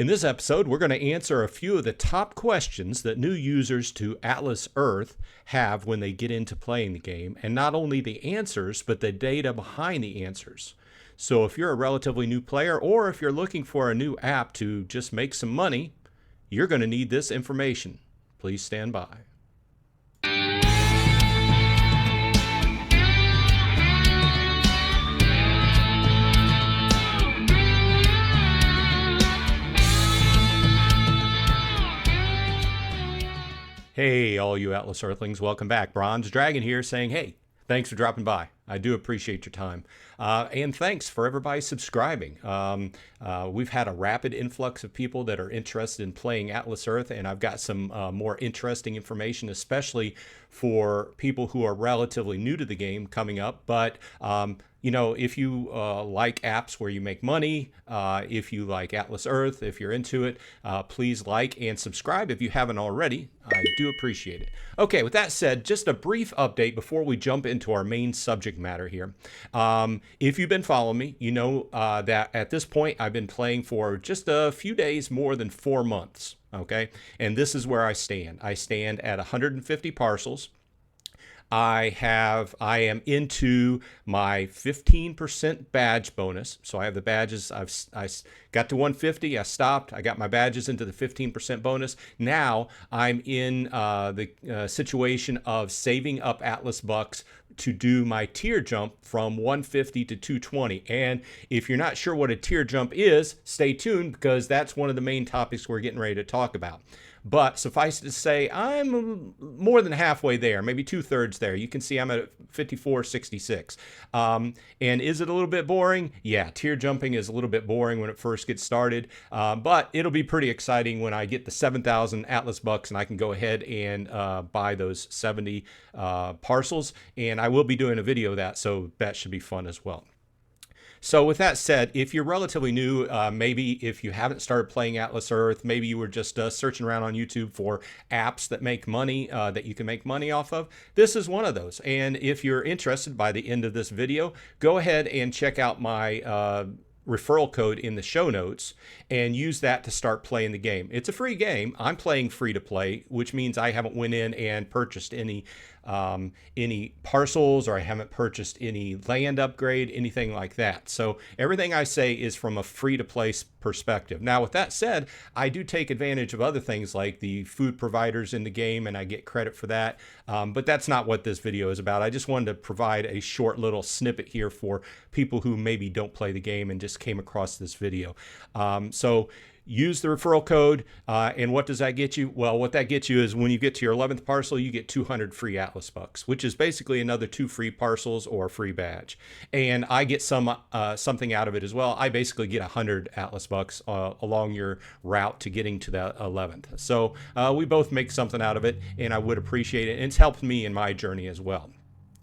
In this episode, we're going to answer a few of the top questions that new users to Atlas Earth have when they get into playing the game, and not only the answers, but the data behind the answers. So if you're a relatively new player, or if you're looking for a new app to just make some money, you're going to need this information. Please stand by. Hey, all you Atlas Earthlings, welcome back. Bronze Dragon here saying, hey, thanks for dropping by. I do appreciate your time. And thanks for everybody subscribing. We've had a rapid influx of people that are interested in playing Atlas Earth, and I've got some more interesting information, especially for people who are relatively new to the game coming up. But you know, if you like apps where you make money, if you like Atlas Earth, if you're into it, please like and subscribe if you haven't already. I do appreciate it. Okay, with that said, just a brief update before we jump into our main subject matter here. If you've been following me, you know that at this point I've been playing for just a few days, more than 4 months. Okay, and this is where I stand. I stand at 150 parcels. I am into my 15% badge bonus. So I have the badges. I got to 150. I stopped. I got my badges into the 15% bonus. Now I'm in the situation of saving up Atlas bucks to do my tier jump from 150 to 220. And if you're not sure what a tier jump is, stay tuned, because that's one of the main topics we're getting ready to talk about. But suffice it to say, I'm more than halfway there, maybe 2/3 there. You can see I'm at 54.66. And is it a little bit boring? Yeah, tier jumping is a little bit boring when it first gets started. But it'll be pretty exciting when I get the 7,000 Atlas bucks and I can go ahead and buy those 70 parcels. And I will be doing a video of that, so that should be fun as well. So with that said, if you're relatively new, maybe if you haven't started playing Atlas Earth, maybe you were just searching around on YouTube for apps that make money, that you can make money off of, this is one of those. And if you're interested, by the end of this video, go ahead and check out my referral code in the show notes and use that to start playing the game. It's a free game. I'm playing free to play, which means I haven't went in and purchased any parcels, or I haven't purchased any land upgrade, anything like that. So everything I say is from a free to play perspective. Now, with that said, I do take advantage of other things like the food providers in the game, and I get credit for that. But that's not what this video is about. I just wanted to provide a short little snippet here for people who maybe don't play the game and just came across this video. So use the referral code, and what does that get you? Well, what that gets you is when you get to your 11th parcel, you get 200 free Atlas bucks, which is basically another 2 free parcels or a free badge. And I get something out of it as well. I basically get 100 Atlas bucks along your route to getting to the 11th. So we both make something out of it, and I would appreciate it. And it's helped me in my journey as well.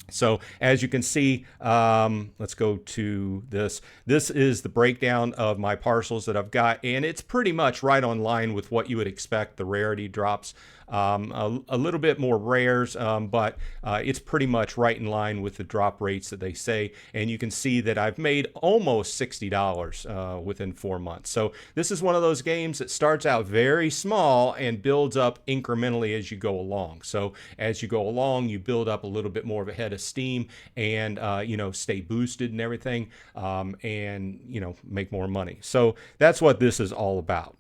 So as you can see, let's go to this. This is the breakdown of my parcels that I've got, and it's pretty much right on line with what you would expect. The rarity drops a little bit more rares, but it's pretty much right in line with the drop rates that they say. And you can see that I've made almost $60 within 4 months. So this is one of those games that starts out very small and builds up incrementally as you go along. So as you go along, you build up a little bit more of a head of steam, and you know, stay boosted and everything, and you know, make more money. So that's what this is all about.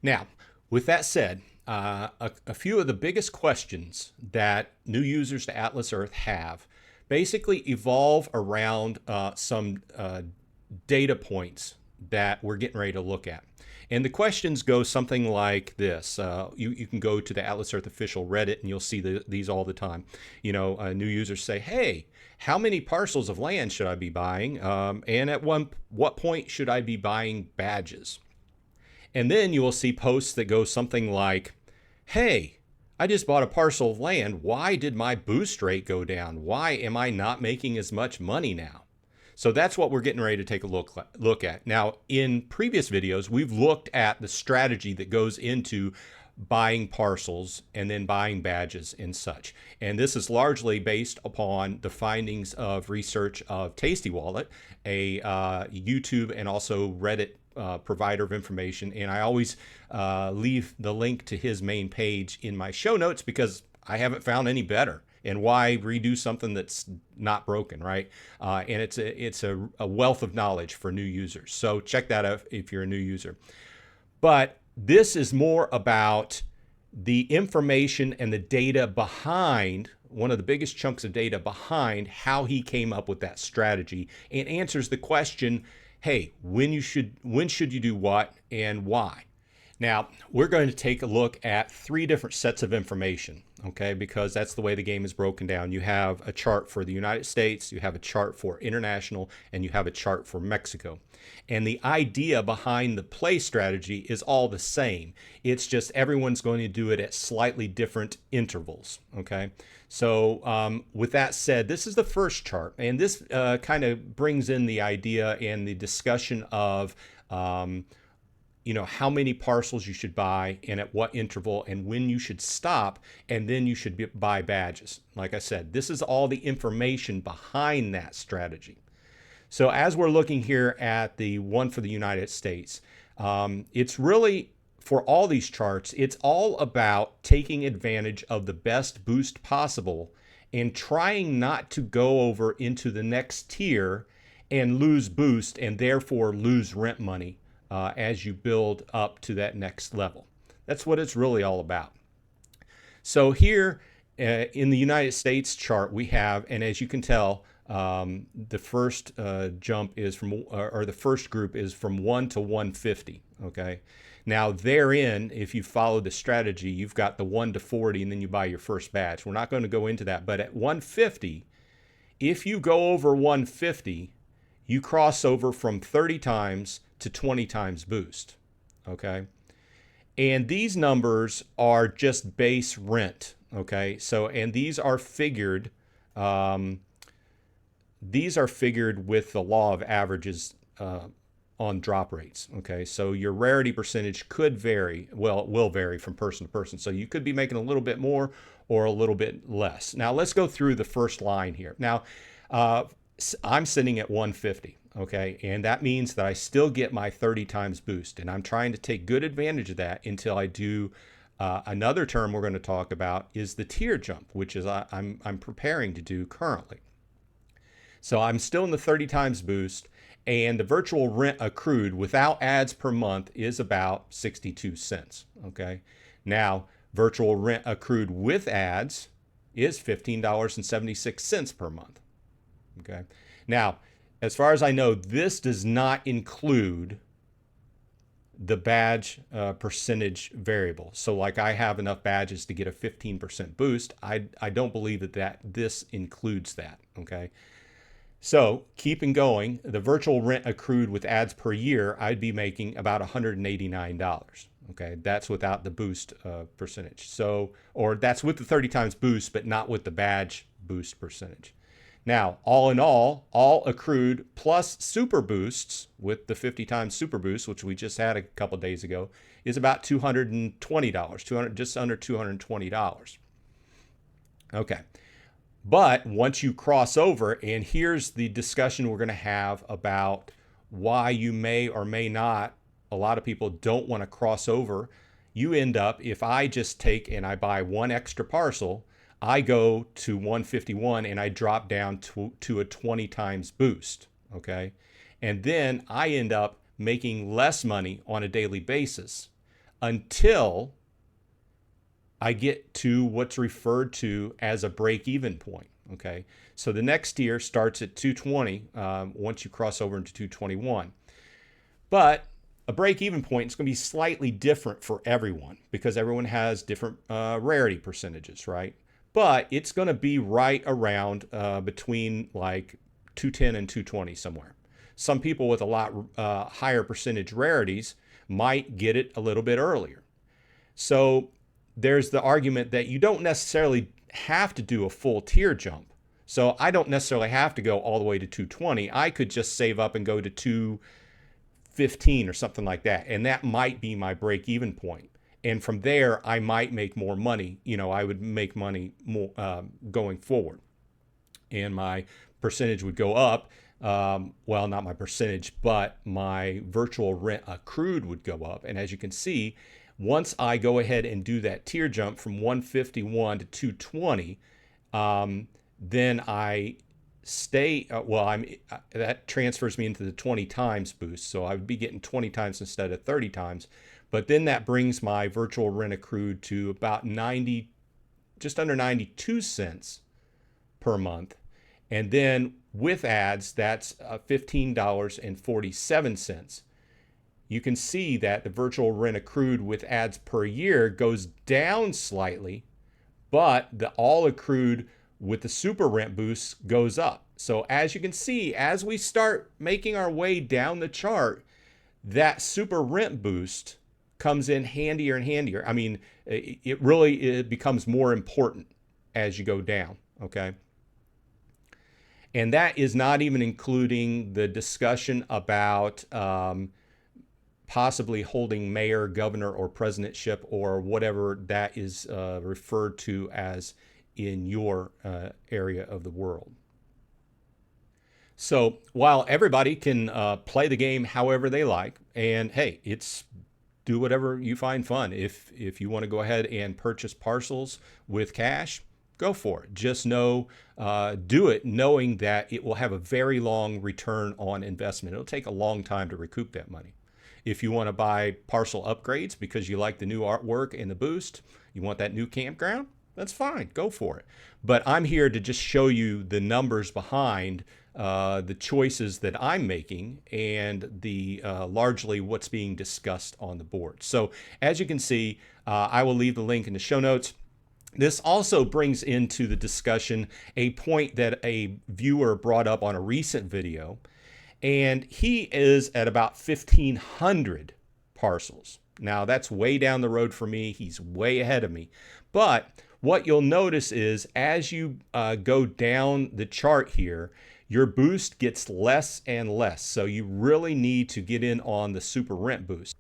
Now, with that said, a few of the biggest questions that new users to Atlas Earth have basically evolve around some data points that we're getting ready to look at. And the questions go something like this. You can go to the Atlas Earth official Reddit, and you'll see these all the time. You know, new users say, hey, how many parcels of land should I be buying? And at what point should I be buying badges? And then you will see posts that go something like, hey, I just bought a parcel of land. Why did my boost rate go down? Why am I not making as much money now? So that's what we're getting ready to take a look at. Now, in previous videos, we've looked at the strategy that goes into buying parcels and then buying badges and such. And this is largely based upon the findings of research of Tasty Wallet, a YouTube and also Reddit provider of information, and I always leave the link to his main page in my show notes because I haven't found any better. And why redo something that's not broken, right? And it's a wealth of knowledge for new users. So check that out if you're a new user. But this is more about the information and the data behind, one of the biggest chunks of data behind how he came up with that strategy, and answers the question, hey, when should you do what and why? Now, we're going to take a look at 3 different sets of information, okay, because that's the way the game is broken down. You have a chart for the United States, you have a chart for international, and you have a chart for Mexico. And the idea behind the play strategy is all the same. It's just everyone's going to do it at slightly different intervals, okay? So with that said, this is the first chart, and this kind of brings in the idea and the discussion of how many parcels you should buy and at what interval and when you should stop, and then you should buy badges. Like I said, this is all the information behind that strategy. So as we're looking here at the one for the United States, it's really, for all these charts, it's all about taking advantage of the best boost possible and trying not to go over into the next tier and lose boost and therefore lose rent money as you build up to that next level. That's what it's really all about. So here in the United States chart we have, and as you can tell, the first jump is from, or the first group is from 1 to 150, okay? Now therein, if you follow the strategy, you've got the 1 to 40 and then you buy your first batch. We're not going to go into that, but at 150, if you go over 150, you cross over from 30 times to 20 times boost, okay? And these numbers are just base rent, okay? So, and these are figured with the law of averages on drop rates, okay? So your rarity percentage could vary, well, it will vary from person to person. So you could be making a little bit more or a little bit less. Now let's go through the first line here. Now, I'm sitting at 150, okay? And that means that I still get my 30 times boost, and I'm trying to take good advantage of that until I do another term we're going to talk about is the tier jump, which is I'm preparing to do currently. So I'm still in the 30 times boost, and the virtual rent accrued without ads per month is about 62 cents, okay? Now, virtual rent accrued with ads is $15.76 per month, okay? Now, as far as I know, this does not include the badge percentage variable. So like I have enough badges to get a 15% boost. I don't believe that this includes that, okay? So keeping going, the virtual rent accrued with ads per year, I'd be making about $189. Okay, that's without the boost percentage. So, or that's with the 30 times boost, but not with the badge boost percentage. Now, all in all accrued plus super boosts with the 50 times super boost, which we just had a couple days ago, is about $220, just under $220. Okay. But once you cross over, and here's the discussion we're going to have about why you may or may not, a lot of people don't want to cross over. You end up, if I just take and I buy one extra parcel, I go to 151 and I drop down to a 20 times boost, okay? And then I end up making less money on a daily basis until I get to what's referred to as a break-even point, okay? So the next tier starts at 220 once you cross over into 221. But a break-even point is going to be slightly different for everyone because everyone has different rarity percentages, right? But it's going to be right around between like 210 and 220 somewhere. Some people with a lot higher percentage rarities might get it a little bit earlier. So there's the argument that you don't necessarily have to do a full tier jump. So I don't necessarily have to go all the way to 220. I could just save up and go to 215 or something like that. And that might be my break-even point. And from there, I might make more money. You know, I would make money more going forward. And my percentage would go up well, not my percentage, but my virtual rent accrued would go up. And as you can see, once I go ahead and do that tier jump from 151 to 220, then I stay, that transfers me into the 20 times boost. So I would be getting 20 times instead of 30 times. But then that brings my virtual rent accrued to about 90, just under 92 cents per month. And then with ads, that's $15.47. You can see that the virtual rent accrued with ads per year goes down slightly, but the all accrued with the super rent boost goes up. So as you can see, as we start making our way down the chart, that super rent boost comes in handier and handier. I mean, it becomes more important as you go down, okay? And that is not even including the discussion about possibly holding mayor, governor, or presidentship, or whatever that is referred to as in your area of the world. So while everybody can play the game however they like, and hey, it's do whatever you find fun. If you want to go ahead and purchase parcels with cash, go for it. Just know, do it knowing that it will have a very long return on investment. It'll take a long time to recoup that money. If you want to buy parcel upgrades because you like the new artwork and the boost, you want that new campground, that's fine. Go for it. But I'm here to just show you the numbers behind the choices that I'm making and the largely what's being discussed on the board. So as you can see, I will leave the link in the show notes. This also brings into the discussion a point that a viewer brought up on a recent video, and he is at about 1,500 parcels. Now that's way down the road for me. He's way ahead of me. But what you'll notice is as you go down the chart here, your boost gets less and less. So you really need to get in on the super rent boost.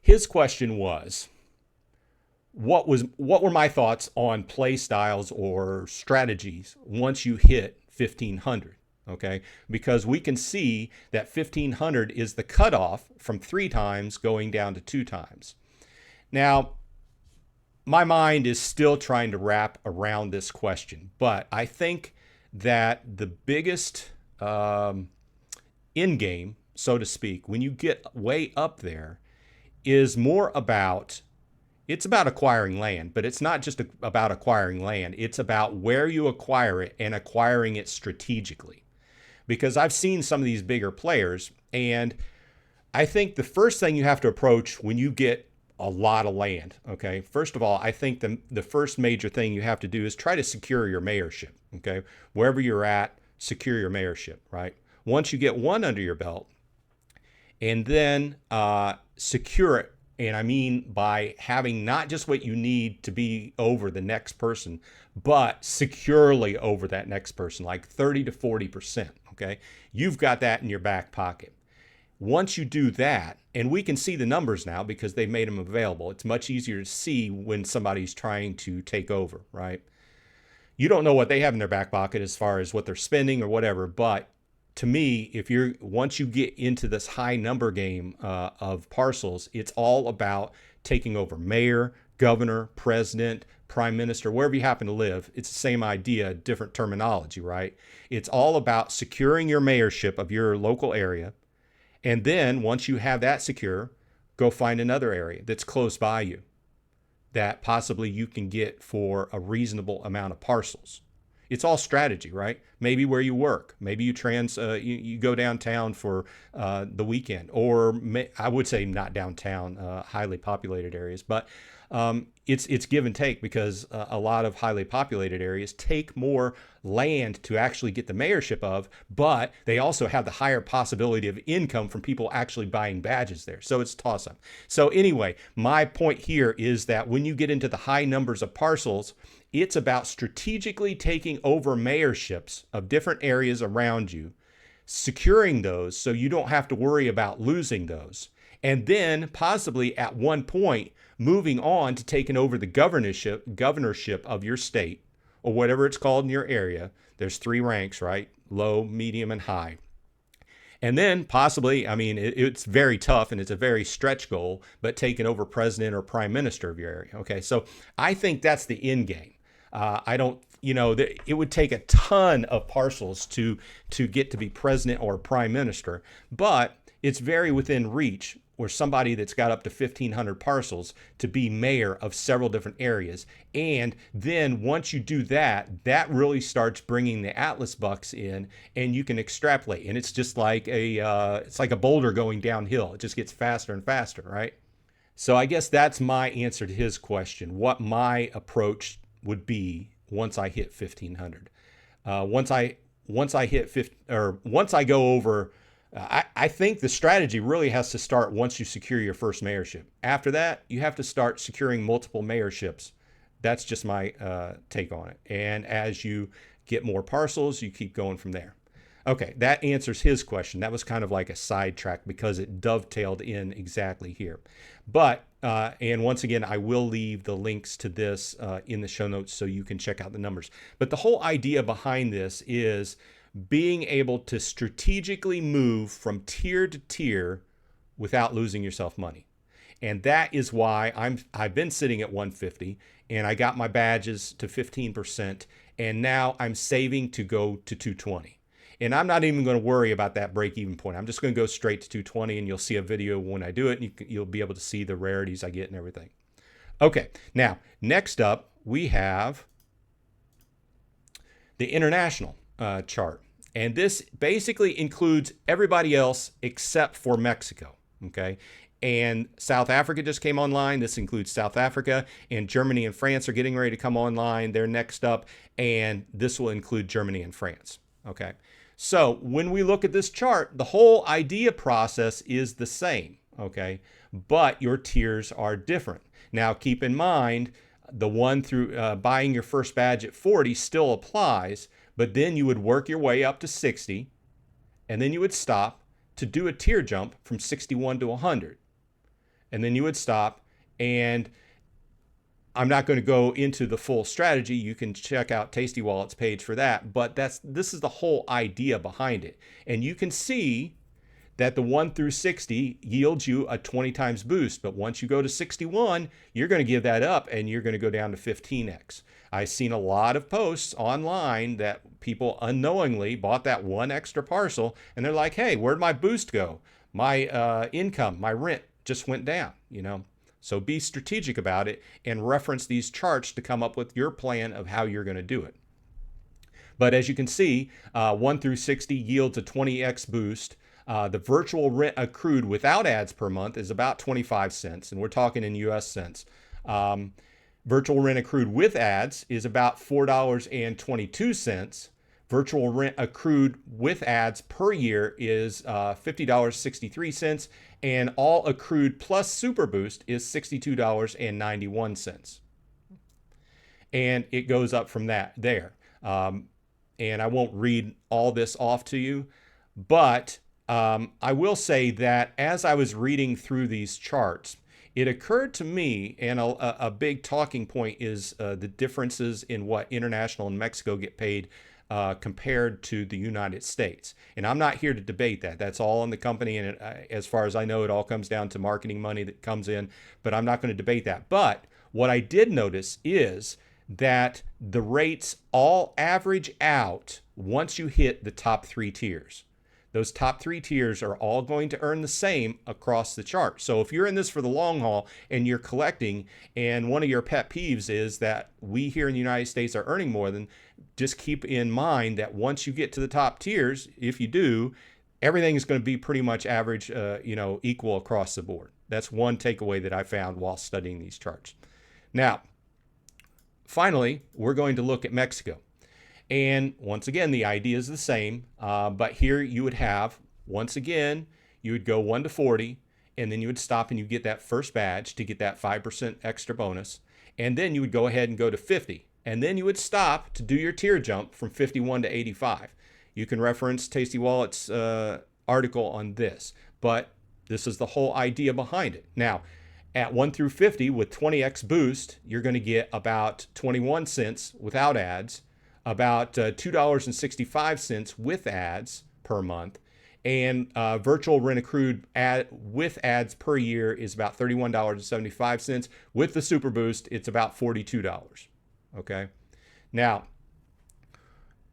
His question was, what were my thoughts on play styles or strategies once you hit 1,500? Okay, because we can see that 1,500 is the cutoff from 3 times going down to 2 times. Now, my mind is still trying to wrap around this question, but I think that the biggest end game, so to speak, when you get way up there, is more about, it's about acquiring land, but it's not just about acquiring land. It's about where you acquire it and acquiring it strategically. Because I've seen some of these bigger players, and I think the first thing you have to approach when you get a lot of land, okay, first of all, I think the first major thing you have to do is try to secure your mayorship, okay? Wherever you're at, secure your mayorship, right? Once you get one under your belt, and then secure it, and I mean by having not just what you need to be over the next person, but securely over that next person, like 30 to 40%, okay? You've got that in your back pocket. Once you do that, and we can see the numbers now because they've made them available. It's much easier to see when somebody's trying to take over, right? You don't know what they have in their back pocket as far as what they're spending or whatever, but to me, once you get into this high number game of parcels, it's all about taking over mayor, governor, president, prime minister, wherever you happen to live. It's the same idea, different terminology, right? It's all about securing your mayorship of your local area. And then once you have that secure, go find another area that's close by you that possibly you can get for a reasonable amount of parcels. It's all strategy, right? Maybe where you work, maybe you you go downtown for the weekend, or I would say not downtown, highly populated areas, but it's give and take because a lot of highly populated areas take more land to actually get the mayorship of, but they also have the higher possibility of income from people actually buying badges there. So it's toss up. So anyway, my point here is that when you get into the high numbers of parcels, it's about strategically taking over mayorships of different areas around you, securing those so you don't have to worry about losing those. And then possibly at one point, moving on to taking over the governorship of your state, or whatever it's called in your area. There's 3 ranks, right? Low, medium, and high. And then possibly, I mean, it's very tough and it's a very stretch goal, but taking over president or prime minister of your area. Okay, so I think that's the end game. I don't, it would take a ton of parcels to get to be president or prime minister, but it's very within reach, or somebody that's got up to 1,500 parcels to be mayor of several different areas. And then once you do that, that really starts bringing the Atlas bucks in, and you can extrapolate. And it's just like it's like a boulder going downhill. It just gets faster and faster, right? So I guess that's my answer to his question. What my approach would be once I hit 1,500. Once I hit 50, or once I go over. I think the strategy really has to start once you secure your first mayorship. After that, you have to start securing multiple mayorships. That's just my take on it. And as you get more parcels, you keep going from there. Okay, that answers his question. That was kind of like a sidetrack because it dovetailed in exactly here. But, and once again, I will leave the links to this in the show notes so you can check out the numbers. But the whole idea behind this is being able to strategically move from tier to tier without losing yourself money. And that is why I've been sitting at 150 and I got my badges to 15%, and now I'm saving to go to 220. And I'm not even going to worry about that break-even point. I'm just going to go straight to 220, and you'll see a video when I do it, and you'll be able to see the rarities I get and everything. Okay, now next up we have the international chart. And this basically includes everybody else except for Mexico, okay? And South Africa just came online. This includes South Africa, and Germany and France are getting ready to come online. They're next up, and this will include Germany and France, okay? So when we look at this chart, the whole idea process is the same, okay? But your tiers are different. Now, keep in mind, the one through buying your first badge at 40 still applies, but then you would work your way up to 60, and then you would stop to do a tier jump from 61 to 100. And then you would stop, and I'm not going to go into the full strategy. You can check out Tasty Wallet's page for that, but this is the whole idea behind it. And you can see that the 1 through 60 yields you a 20 times boost. But once you go to 61, you're going to give that up and you're going to go down to 15x. I've seen a lot of posts online that people unknowingly bought that one extra parcel and they're like, hey, where'd my boost go? My income, my rent just went down, So be strategic about it and reference these charts to come up with your plan of how you're going to do it. But as you can see, 1 through 60 yields a 20x boost. The virtual rent accrued without ads per month is about 25 cents, and we're talking in US cents. Virtual rent accrued with ads is about $4.22. Virtual rent accrued with ads per year is $50.63, and all accrued plus Super Boost is $62.91. And it goes up from there. And I won't read all this off to you, but I will say that as I was reading through these charts, it occurred to me, and a big talking point is the differences in what international and Mexico get paid compared to the United States. And I'm not here to debate that. That's all in the company, and as far as I know, it all comes down to marketing money that comes in, but I'm not going to debate that. But what I did notice is that the rates all average out once you hit the top 3 tiers. Those top 3 tiers are all going to earn the same across the chart. So if you're in this for the long haul and you're collecting, and one of your pet peeves is that we here in the United States are earning more than, just keep in mind that once you get to the top tiers, if you do, everything is going to be pretty much average, equal across the board. That's one takeaway that I found while studying these charts. Now, finally, we're going to look at Mexico. And once again, the idea is the same, but here you would have, once again, you would go 1 to 40, and then you would stop and you get that first badge to get that 5% extra bonus. And then you would go ahead and go to 50. And then you would stop to do your tier jump from 51 to 85. You can reference Tasty Wallet's article on this, but this is the whole idea behind it. Now, at 1 through 50 with 20x boost, you're going to get about 21 cents without ads, about $2.65 with ads per month, And virtual rent accrued with ads per year is about $31.75. With the Super Boost, it's about $42. Okay. Now,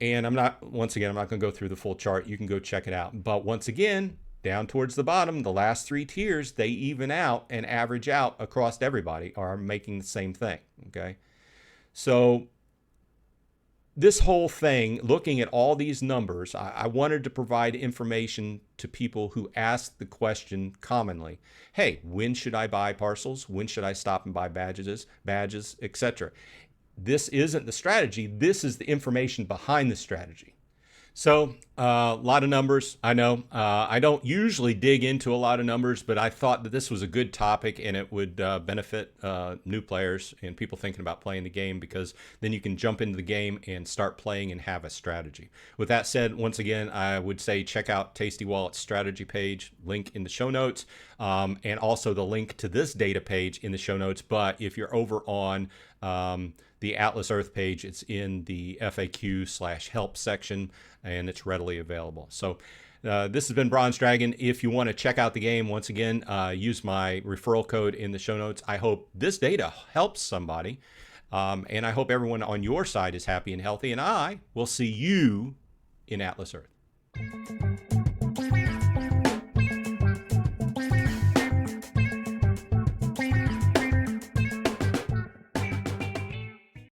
and once again, I'm not going to go through the full chart. You can go check it out. But once again, down towards the bottom, the last 3 tiers, they even out and average out across everybody, are making the same thing. Okay. So this whole thing, looking at all these numbers, I wanted to provide information to people who ask the question commonly, hey, when should I buy parcels? When should I stop and buy badges, etc.? This isn't the strategy. This is the information behind the strategy. So a lot of numbers, I know. I don't usually dig into a lot of numbers, but I thought that this was a good topic and it would benefit new players and people thinking about playing the game, because then you can jump into the game and start playing and have a strategy. With that said, once again, I would say check out Tasty Wallet's strategy page, link in the show notes, and also the link to this data page in the show notes. But if you're over on the Atlas Earth page, it's in the FAQ/help section, and it's readily available. So this has been Bronze Dragon. If you want to check out the game, once again, use my referral code in the show notes. I hope this data helps somebody, and I hope everyone on your side is happy and healthy, and I will see you in Atlas Earth.